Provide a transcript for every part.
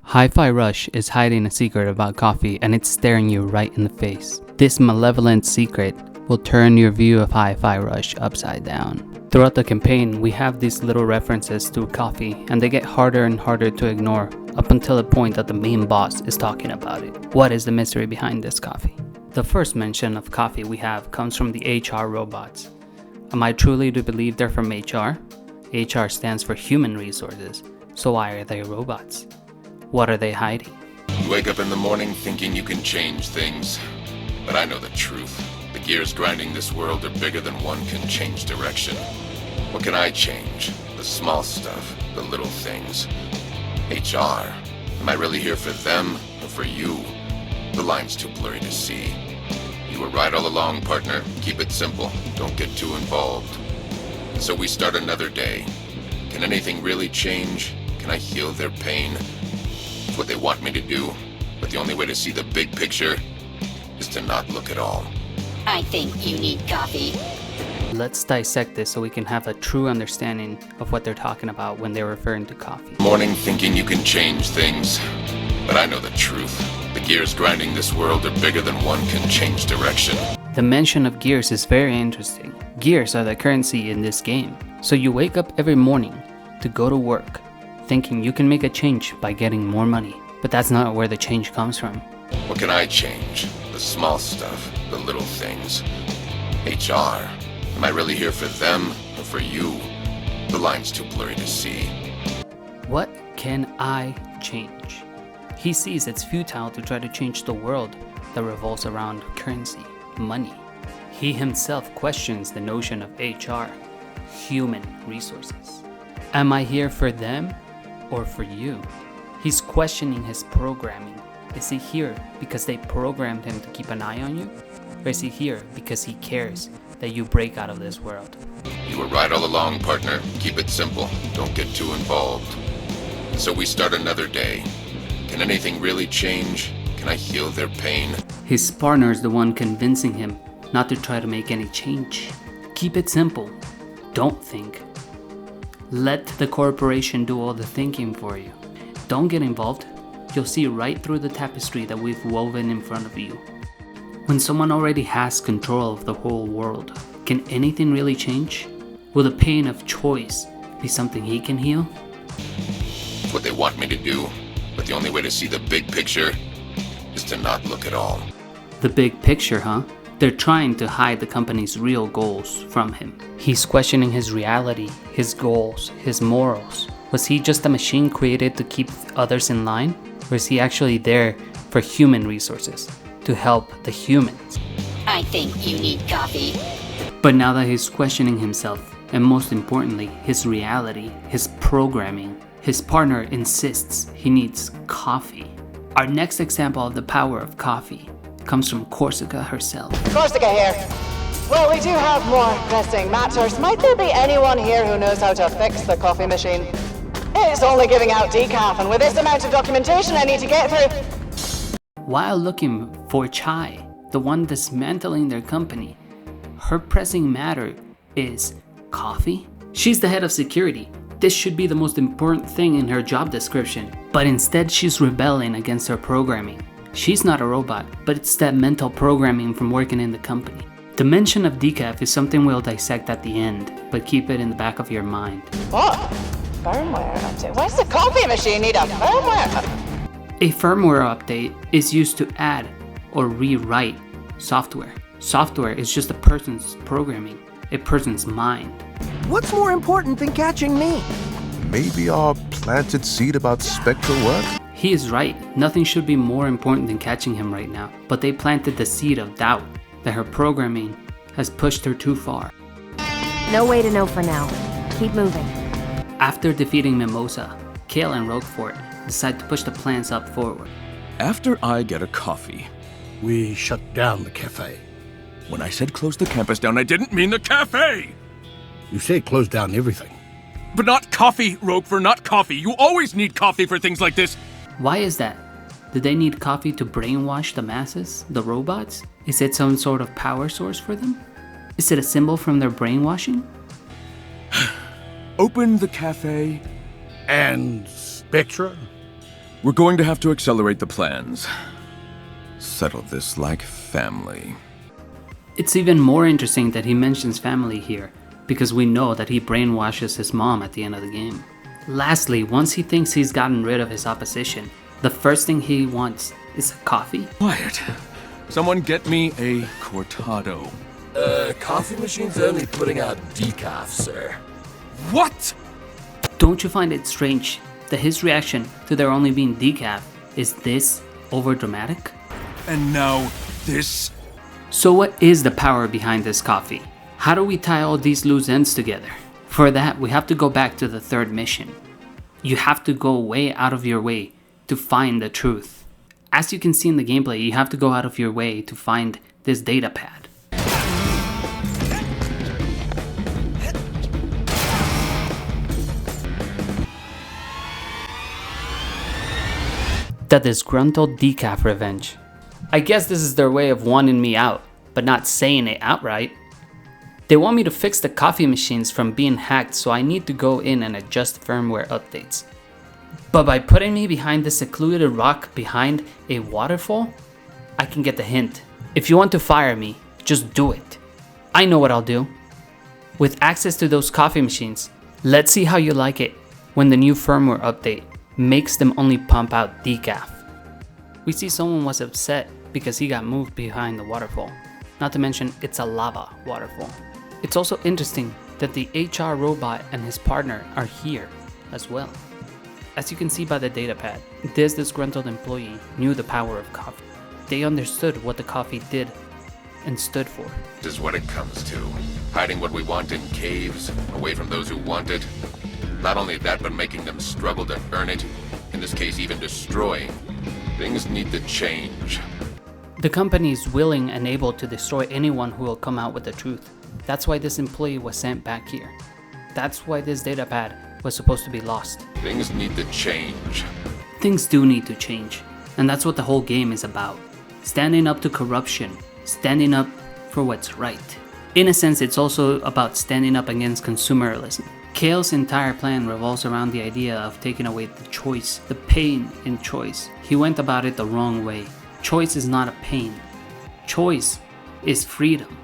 Hi-Fi Rush is hiding a secret about coffee and it's staring you right in the face. This malevolent secret will turn your view of Hi-Fi Rush upside down. Throughout the campaign, we have these little references to coffee and they get harder and harder to ignore up until the point that the main boss is talking about it. What is the mystery behind this coffee? The first mention of coffee we have comes from the HR robots. Am I truly to believe they're from HR? HR stands for Human Resources, so why are they robots? What are they hiding? You wake up in the morning thinking you can change things. But I know the truth. The gears grinding this world are bigger than one can change direction. What can I change? The small stuff, the little things. HR. Am I really here for them or for you? The line's too blurry to see. You were right all along, partner. Keep it simple. Don't get too involved. And so we start another day. Can anything really change? Can I heal their pain? It's what they want me to do, but the only way to see the big picture is to not look at all. I think you need coffee. Let's dissect this so we can have a true understanding of what they're talking about when they're referring to coffee. Morning thinking you can change things, but I know the truth. The gears grinding this world are bigger than one can change direction. The mention of gears is very interesting. Gears are the currency in this game. So you wake up every morning to go to work, thinking you can make a change by getting more money. But that's not where the change comes from. What can I change? The small stuff, the little things. HR. Am I really here for them or for you? The line's too blurry to see. What can I change? He sees it's futile to try to change the world that revolves around currency, money. He himself questions the notion of HR, human resources. Am I here for them or for you? He's questioning his programming. Is he here because they programmed him to keep an eye on you? Or is he here because he cares that you break out of this world? You were right all along, partner. Keep it simple. Don't get too involved. And so we start another day. Can anything really change? Can I heal their pain? His partner is the one convincing him not to try to make any change. Keep it simple. Don't think. Let the corporation do all the thinking for you. Don't get involved. You'll see right through the tapestry that we've woven in front of you. When someone already has control of the whole world, can anything really change? Will the pain of choice be something he can heal? It's what they want me to do, but the only way to see the big picture is to not look at all. The big picture, huh? They're trying to hide the company's real goals from him. He's questioning his reality, his goals, his morals. Was he just a machine created to keep others in line? Or is he actually there for human resources, to help the humans? I think you need coffee. But now that he's questioning himself, and most importantly, his reality, his programming, his partner insists he needs coffee. Our next example of the power of coffee comes from Corsica herself. Corsica here. Well, we do have more pressing matters. Might there be anyone here who knows how to fix the coffee machine? It's only giving out decaf, and with this amount of documentation I need to get through. While looking for Chai, the one dismantling their company, her pressing matter is coffee? She's the head of security. This should be the most important thing in her job description, but instead she's rebelling against her programming. She's not a robot, but it's that mental programming from working in the company. The mention of decaf is something we'll dissect at the end, but keep it in the back of your mind. What? Firmware update? Why does the coffee machine need a firmware? A firmware update is used to add or rewrite software. Software is just a person's programming, a person's mind. What's more important than catching me? Maybe our planted seed about Spectra work? He is right. Nothing should be more important than catching him right now. But they planted the seed of doubt that her programming has pushed her too far. No way to know for now. Keep moving. After defeating Mimosa, Kale and Roquefort decide to push the plans up forward. After I get a coffee. We shut down the cafe. When I said close the campus down, I didn't mean the cafe! You say close down everything. But not coffee, Roquefort, not coffee. You always need coffee for things like this. Why is that? Do they need coffee to brainwash the masses, the robots? Is it some sort of power source for them? Is it a symbol from their brainwashing? Open the cafe. And Spectra? We're going to have to accelerate the plans. Settle this like family. It's even more interesting that he mentions family here, because we know that he brainwashes his mom at the end of the game. Lastly, once he thinks he's gotten rid of his opposition, the first thing he wants is a coffee. Quiet. Someone get me a cortado. Coffee machine's only putting out decaf, sir. What? Don't you find it strange that his reaction to there only being decaf is this overdramatic? And now this? So what is the power behind this coffee? How do we tie all these loose ends together? For that, we have to go back to the third mission. You have to go way out of your way to find the truth. As you can see in the gameplay, you have to go out of your way to find this data pad. The disgruntled decaf revenge. I guess this is their way of wanting me out, but not saying it outright. They want me to fix the coffee machines from being hacked, so I need to go in and adjust firmware updates. But by putting me behind this secluded rock behind a waterfall, I can get the hint. If you want to fire me, just do it. I know what I'll do. With access to those coffee machines, let's see how you like it when the new firmware update makes them only pump out decaf. We see someone was upset because he got moved behind the waterfall. Not to mention, it's a lava waterfall. It's also interesting that the HR robot and his partner are here as well. As you can see by the datapad, this disgruntled employee knew the power of coffee. They understood what the coffee did and stood for. This is what it comes to. Hiding what we want in caves, away from those who want it. Not only that, but making them struggle to earn it. In this case, even destroying. Things need to change. The company is willing and able to destroy anyone who will come out with the truth. That's why this employee was sent back here. That's why this datapad was supposed to be lost. Things need to change. Things do need to change. And that's what the whole game is about. Standing up to corruption. Standing up for what's right. In a sense, it's also about standing up against consumerism. Kale's entire plan revolves around the idea of taking away the choice, the pain in choice. He went about it the wrong way. Choice is not a pain. Choice is freedom.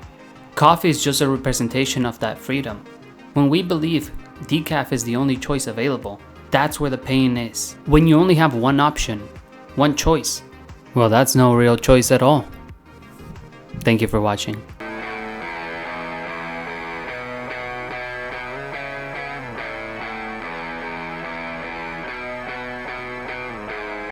Coffee is just a representation of that freedom. When we believe decaf is the only choice available, that's where the pain is. When you only have one option, one choice, well, that's no real choice at all. Thank you for watching.